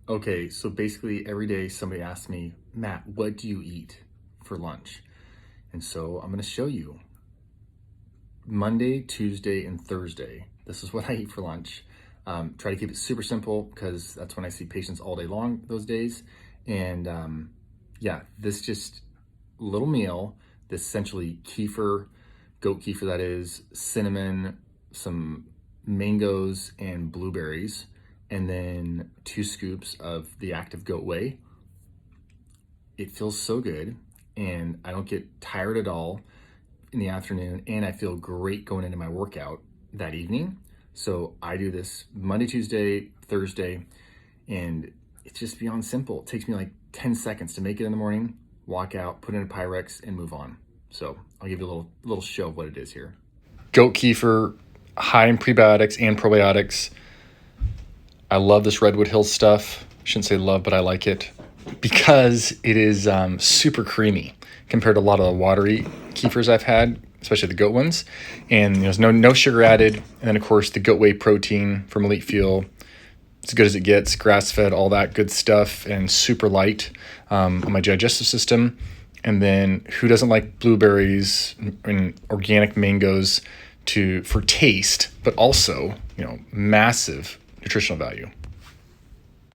Okay, so basically every day somebody asks me, Matt, what do you eat for lunch? And so I'm gonna show you. Monday, Tuesday, and Thursday, this is what I eat for lunch. Try to keep it super simple because that's when I see patients all day long those days. And yeah, this just little meal, this essentially kefir, goat kefir that is, cinnamon, some mangoes and blueberries, and then 2 scoops of the Activ Goat Whey. It feels so good, and I don't get tired at all in the afternoon, and I feel great going into my workout that evening. So I do this Monday, Tuesday, Thursday, and it's just beyond simple. It takes me like 10 seconds to make it in the morning, walk out, put in a Pyrex, and move on. So I'll give you a little show of what it is here. Goat kefir, high in prebiotics and probiotics. I love this Redwood Hill stuff. Shouldn't say love, but I like it because it is super creamy compared to a lot of the watery kefirs I've had, especially the goat ones. And there's no sugar added. And then, of course, the goat whey protein from Elite Fuel. It's as good as it gets, grass-fed, all that good stuff, and super light on my digestive system. And then who doesn't like blueberries and organic mangoes for taste, but also, massive nutritional value.